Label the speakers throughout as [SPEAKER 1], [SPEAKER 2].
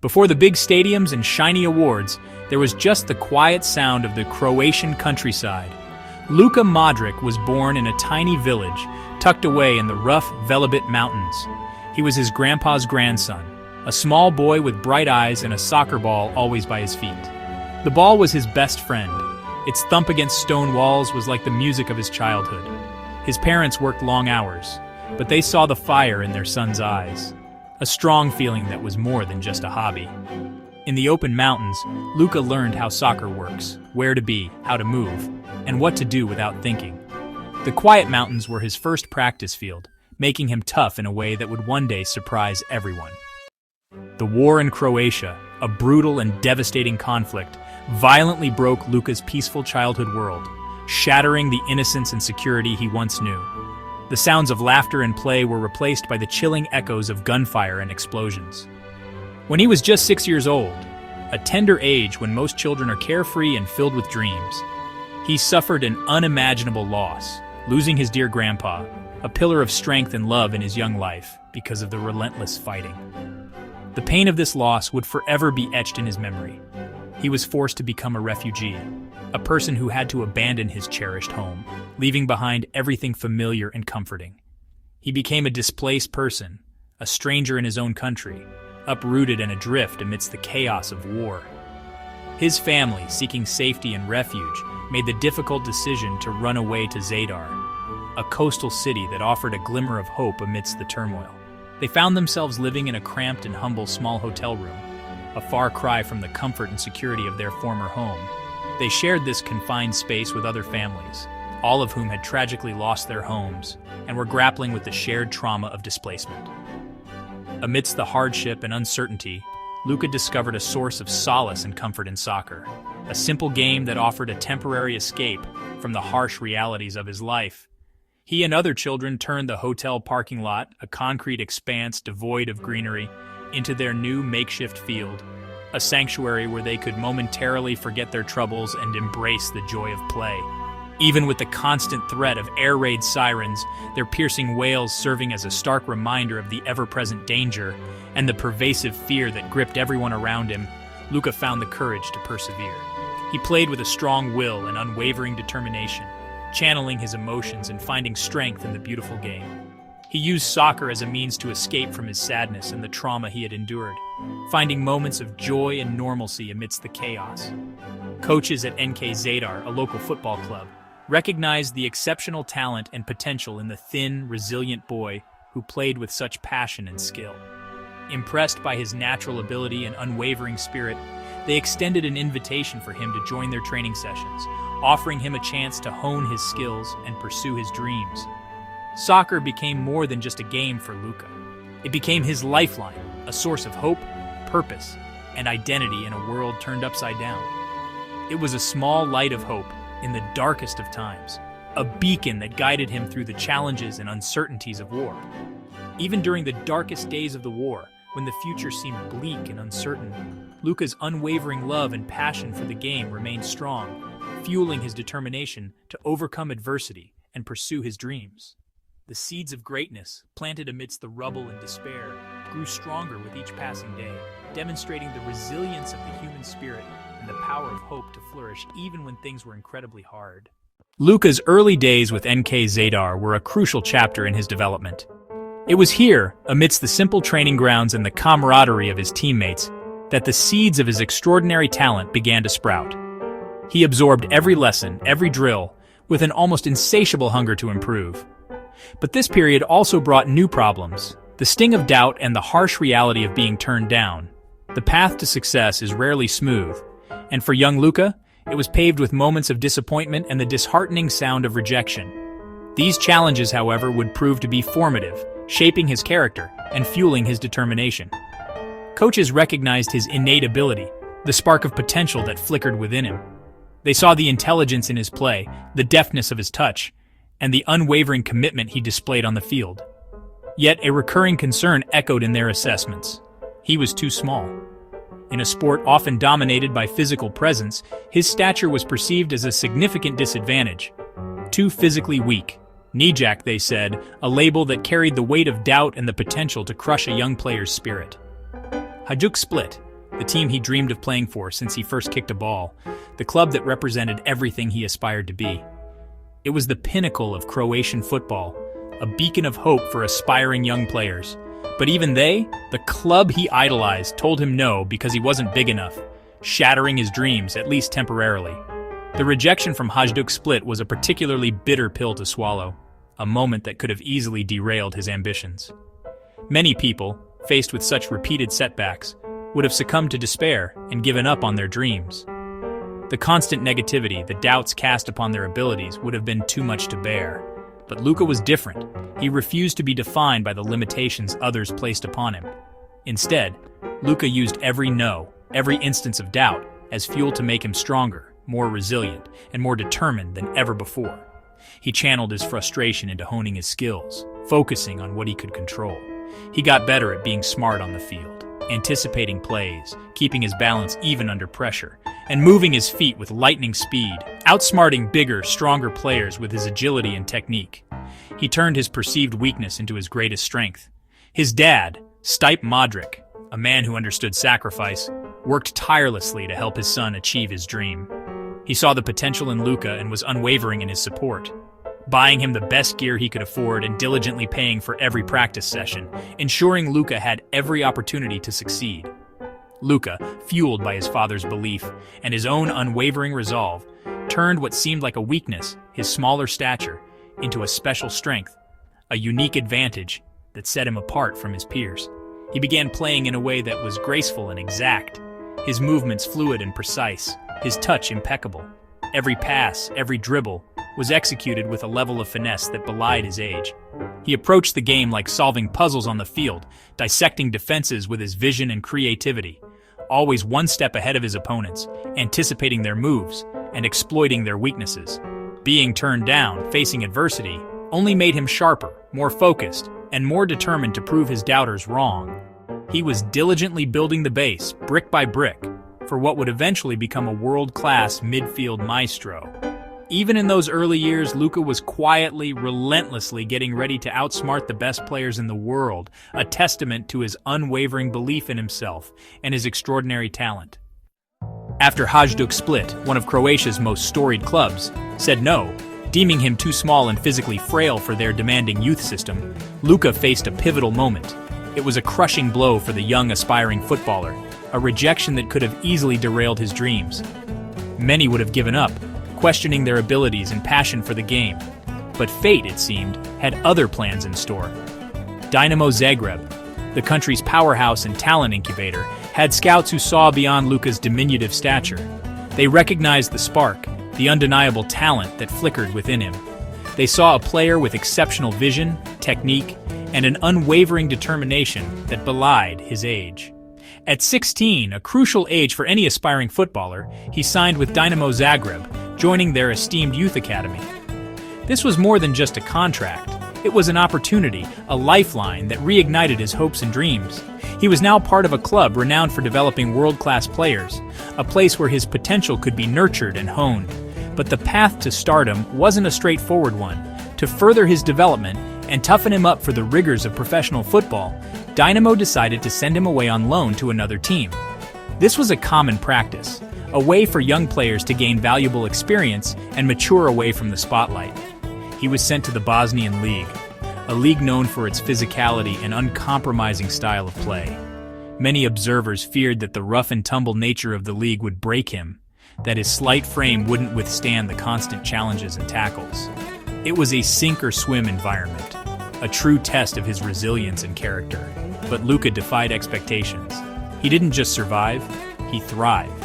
[SPEAKER 1] Before the big stadiums and shiny awards, there was just the quiet sound of the Croatian countryside. Luka Modrić was born in a tiny village, tucked away in the rough Velebit Mountains. He was his grandpa's grandson, a small boy with bright eyes and a soccer ball always by his feet. The ball was his best friend. Its thump against stone walls was like the music of his childhood. His parents worked long hours, but they saw the fire in their son's eyes. A strong feeling that was more than just a hobby. In the open mountains, Luka learned how soccer works, where to be, how to move, and what to do without thinking. The quiet mountains were his first practice field, making him tough in a way that would one day surprise everyone. The war in Croatia, a brutal and devastating conflict, violently broke Luka's peaceful childhood world, shattering the innocence and security he once knew. The sounds of laughter and play were replaced by the chilling echoes of gunfire and explosions. When he was just 6 years old, a tender age when most children are carefree and filled with dreams, he suffered an unimaginable loss, losing his dear grandpa, a pillar of strength and love in his young life because of the relentless fighting. The pain of this loss would forever be etched in his memory. He was forced to become a refugee, a person who had to abandon his cherished home, leaving behind everything familiar and comforting. He became a displaced person, a stranger in his own country, uprooted and adrift amidst the chaos of war. His family, seeking safety and refuge, made the difficult decision to run away to Zadar, a coastal city that offered a glimmer of hope amidst the turmoil. They found themselves living in a cramped and humble small hotel room, a far cry from the comfort and security of their former home. They shared this confined space with other families, all of whom had tragically lost their homes and were grappling with the shared trauma of displacement. Amidst the hardship and uncertainty, Luka discovered a source of solace and comfort in soccer, a simple game that offered a temporary escape from the harsh realities of his life. He and other children turned the hotel parking lot, a concrete expanse devoid of greenery, into their new makeshift field, a sanctuary where they could momentarily forget their troubles and embrace the joy of play. Even with the constant threat of air raid sirens, their piercing wails serving as a stark reminder of the ever-present danger and the pervasive fear that gripped everyone around him, Luka found the courage to persevere. He played with a strong will and unwavering determination, channeling his emotions and finding strength in the beautiful game. He used soccer as a means to escape from his sadness and the trauma he had endured, finding moments of joy and normalcy amidst the chaos. Coaches at NK Zadar, a local football club, recognized the exceptional talent and potential in the thin, resilient boy who played with such passion and skill. Impressed by his natural ability and unwavering spirit, they extended an invitation for him to join their training sessions, offering him a chance to hone his skills and pursue his dreams. Soccer became more than just a game for Luka. It became his lifeline, a source of hope, purpose, and identity in a world turned upside down. It was a small light of hope in the darkest of times, a beacon that guided him through the challenges and uncertainties of war. Even during the darkest days of the war, when the future seemed bleak and uncertain, Luka's unwavering love and passion for the game remained strong, fueling his determination to overcome adversity and pursue his dreams. The seeds of greatness, planted amidst the rubble and despair, grew stronger with each passing day, demonstrating the resilience of the human spirit and the power of hope to flourish even when things were incredibly hard. Luka's early days with NK Zadar were a crucial chapter in his development. It was here, amidst the simple training grounds and the camaraderie of his teammates, that the seeds of his extraordinary talent began to sprout. He absorbed every lesson, every drill, with an almost insatiable hunger to improve. But this period also brought new problems, the sting of doubt and the harsh reality of being turned down. The path to success is rarely smooth, and for young Luka, it was paved with moments of disappointment and the disheartening sound of rejection. These challenges, however, would prove to be formative, shaping his character and fueling his determination. Coaches recognized his innate ability, the spark of potential that flickered within him. They saw the intelligence in his play, the deftness of his touch, and the unwavering commitment he displayed on the field. Yet a recurring concern echoed in their assessments. He was too small. In a sport often dominated by physical presence, his stature was perceived as a significant disadvantage. Too physically weak. Nijak, they said, a label that carried the weight of doubt and the potential to crush a young player's spirit. Hajduk Split, the team he dreamed of playing for since he first kicked a ball, the club that represented everything he aspired to be. It was the pinnacle of Croatian football, a beacon of hope for aspiring young players. But even they, the club he idolized, told him no because he wasn't big enough, shattering his dreams, at least temporarily. The rejection from Hajduk Split was a particularly bitter pill to swallow, a moment that could have easily derailed his ambitions. Many people, faced with such repeated setbacks, would have succumbed to despair and given up on their dreams. The constant negativity, the doubts cast upon their abilities would have been too much to bear. But Luka was different. He refused to be defined by the limitations others placed upon him. Instead, Luka used every no, every instance of doubt, as fuel to make him stronger, more resilient, and more determined than ever before. He channeled his frustration into honing his skills, focusing on what he could control. He got better at being smart on the field, anticipating plays, keeping his balance even under pressure, and moving his feet with lightning speed, outsmarting bigger, stronger players with his agility and technique. He turned his perceived weakness into his greatest strength. His dad, Stipe Modrić, a man who understood sacrifice, worked tirelessly to help his son achieve his dream. He saw the potential in Luka and was unwavering in his support, buying him the best gear he could afford and diligently paying for every practice session, ensuring Luka had every opportunity to succeed. Luka, fueled by his father's belief and his own unwavering resolve, turned what seemed like a weakness, his smaller stature, into a special strength, a unique advantage that set him apart from his peers. He began playing in a way that was graceful and exact, his movements fluid and precise, his touch impeccable. Every pass, every dribble, was executed with a level of finesse that belied his age. He approached the game like solving puzzles on the field, dissecting defenses with his vision and creativity, always one step ahead of his opponents, anticipating their moves and exploiting their weaknesses. Being turned down, facing adversity, only made him sharper, more focused, and more determined to prove his doubters wrong. He was diligently building the base, brick by brick, for what would eventually become a world-class midfield maestro. Even in those early years, Luka was quietly, relentlessly getting ready to outsmart the best players in the world, a testament to his unwavering belief in himself and his extraordinary talent. After Hajduk Split, one of Croatia's most storied clubs, said no, deeming him too small and physically frail for their demanding youth system, Luka faced a pivotal moment. It was a crushing blow for the young, aspiring footballer, a rejection that could have easily derailed his dreams. Many would have given up, questioning their abilities and passion for the game. But fate, it seemed, had other plans in store. Dinamo Zagreb, the country's powerhouse and talent incubator, had scouts who saw beyond Luka's diminutive stature. They recognized the spark, the undeniable talent that flickered within him. They saw a player with exceptional vision, technique, and an unwavering determination that belied his age. At 16, a crucial age for any aspiring footballer, he signed with Dinamo Zagreb, joining their esteemed youth academy. This was more than just a contract. It was an opportunity, a lifeline that reignited his hopes and dreams. He was now part of a club renowned for developing world-class players, a place where his potential could be nurtured and honed. But the path to stardom wasn't a straightforward one. To further his development and toughen him up for the rigors of professional football, Dynamo decided to send him away on loan to another team. This was a common practice, a way for young players to gain valuable experience and mature away from the spotlight. He was sent to the Bosnian League, a league known for its physicality and uncompromising style of play. Many observers feared that the rough-and-tumble nature of the league would break him, that his slight frame wouldn't withstand the constant challenges and tackles. It was a sink-or-swim environment, a true test of his resilience and character. But Luka defied expectations. He didn't just survive, he thrived.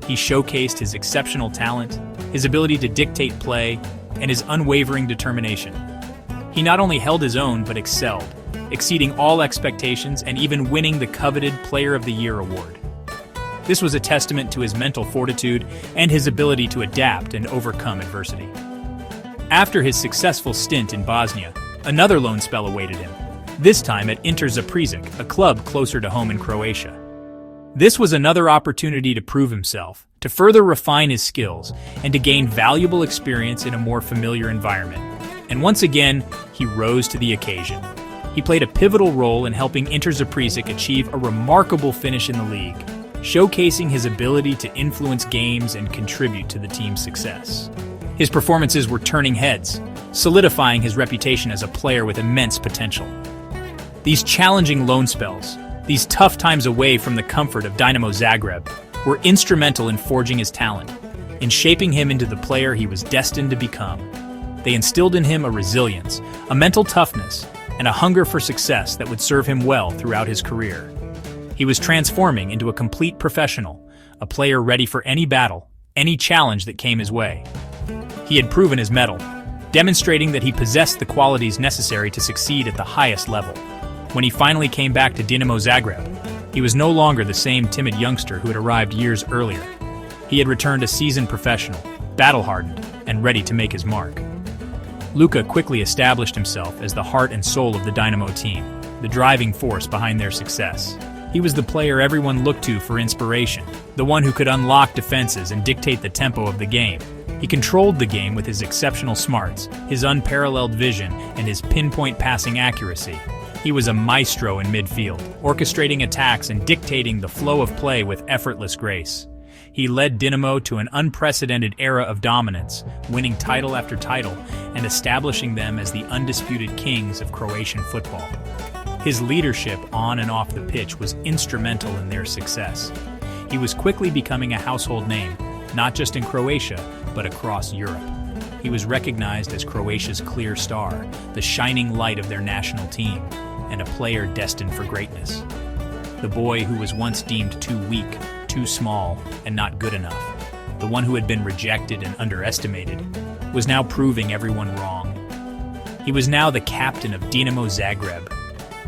[SPEAKER 1] He showcased his exceptional talent, his ability to dictate play, and his unwavering determination. He not only held his own, but excelled, exceeding all expectations and even winning the coveted Player of the Year award. This was a testament to his mental fortitude and his ability to adapt and overcome adversity. After his successful stint in Bosnia, another loan spell awaited him, this time at Inter Zapresic, a club closer to home in Croatia. This was another opportunity to prove himself, to further refine his skills, and to gain valuable experience in a more familiar environment. And once again, he rose to the occasion. He played a pivotal role in helping Inter Zapresic achieve a remarkable finish in the league. showcasing his ability to influence games and contribute to the team's success. His performances were turning heads, solidifying his reputation as a player with immense potential. These challenging loan spells, these tough times away from the comfort of Dinamo Zagreb, were instrumental in forging his talent, in shaping him into the player he was destined to become. They instilled in him a resilience, a mental toughness, and a hunger for success that would serve him well throughout his career. He was transforming into a complete professional, a player ready for any battle, any challenge that came his way. He had proven his mettle, demonstrating that he possessed the qualities necessary to succeed at the highest level. When he finally came back to Dinamo Zagreb, he was no longer the same timid youngster who had arrived years earlier. He had returned a seasoned professional, battle-hardened, and ready to make his mark. Luka quickly established himself as the heart and soul of the Dynamo team, the driving force behind their success. He was the player everyone looked to for inspiration, the one who could unlock defenses and dictate the tempo of the game. He controlled the game with his exceptional smarts, his unparalleled vision, and his pinpoint passing accuracy. He was a maestro in midfield, orchestrating attacks and dictating the flow of play with effortless grace. He led Dinamo to an unprecedented era of dominance, winning title after title and establishing them as the undisputed kings of Croatian football. His leadership on and off the pitch was instrumental in their success. He was quickly becoming a household name, not just in Croatia, but across Europe. He was recognized as Croatia's clear star, the shining light of their national team, and a player destined for greatness. The boy who was once deemed too weak, too small, and not good enough, the one who had been rejected and underestimated, was now proving everyone wrong. He was now the captain of Dinamo Zagreb,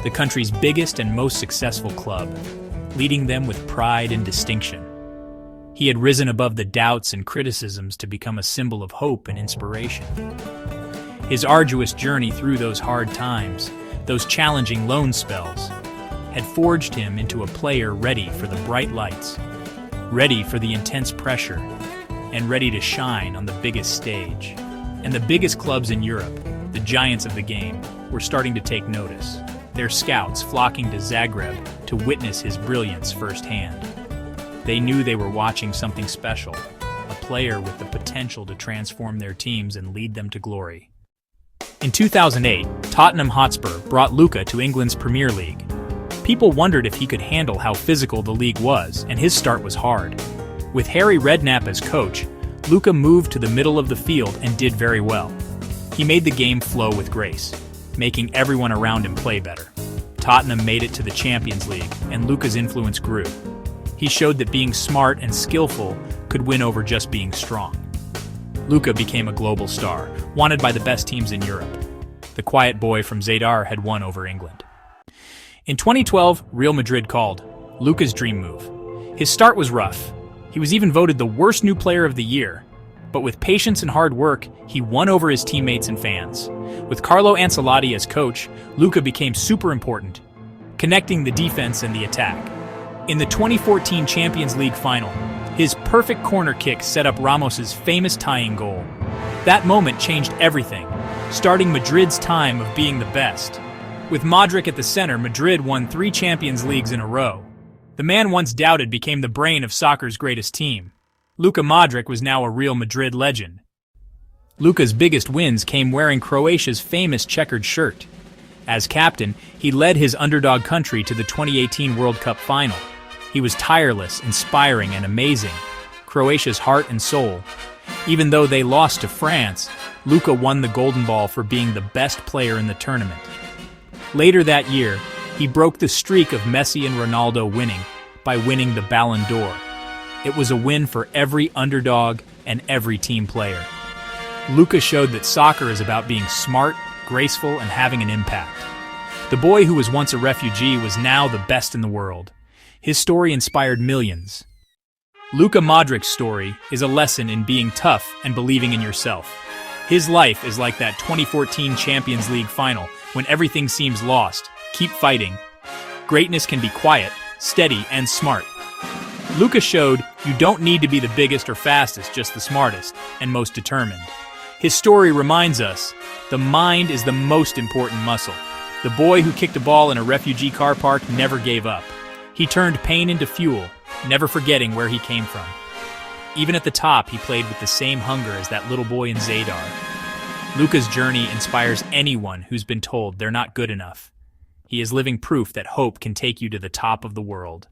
[SPEAKER 1] the country's biggest and most successful club, leading them with pride and distinction. He had risen above the doubts and criticisms to become a symbol of hope and inspiration. His arduous journey through those hard times, those challenging loan spells, had forged him into a player ready for the bright lights, ready for the intense pressure, and ready to shine on the biggest stage. And the biggest clubs in Europe, the giants of the game, were starting to take notice, their scouts flocking to Zagreb to witness his brilliance firsthand. They knew they were watching something special, a player with the potential to transform their teams and lead them to glory. In 2008, Tottenham Hotspur brought Luka to England's Premier League. People wondered if he could handle how physical the league was, and his start was hard. With Harry Redknapp as coach, Luka moved to the middle of the field and did very well. He made the game flow with grace, making everyone around him play better. Tottenham made it to the Champions League, and Luka's influence grew. He showed that being smart and skillful could win over just being strong. Luka became a global star, wanted by the best teams in Europe. The quiet boy from Zadar had won over England. In 2012, Real Madrid called, Luka's dream move. His start was rough. He was even voted the worst new player of the year. But with patience and hard work, he won over his teammates and fans. With Carlo Ancelotti as coach, Luka became super important, connecting the defense and the attack. In the 2014 Champions League final, his perfect corner kick set up Ramos's famous tying goal. That moment changed everything, starting Madrid's time of being the best. With Modrić at the center, Madrid won 3 Champions Leagues in a row. The man once doubted became the brain of soccer's greatest team. Luka Modrić was now a Real Madrid legend. Luka's biggest wins came wearing Croatia's famous checkered shirt. As captain, he led his underdog country to the 2018 World Cup final. He was tireless, inspiring, and amazing, Croatia's heart and soul. Even though they lost to France, Luka won the Golden Ball for being the best player in the tournament. Later that year, he broke the streak of Messi and Ronaldo winning by winning the Ballon d'Or. It was a win for every underdog and every team player. Luka showed that soccer is about being smart, graceful, and having an impact. The boy who was once a refugee was now the best in the world. His story inspired millions. Luka Modric's story is a lesson in being tough and believing in yourself. His life is like that 2014 Champions League final when everything seems lost. Keep fighting. Greatness can be quiet, steady, and smart. Luka showed you don't need to be the biggest or fastest, just the smartest and most determined. His story reminds us the mind is the most important muscle. The boy who kicked a ball in a refugee car park never gave up. He turned pain into fuel, never forgetting where he came from. Even at the top, he played with the same hunger as that little boy in Zadar. Luka's journey inspires anyone who's been told they're not good enough. He is living proof that hope can take you to the top of the world.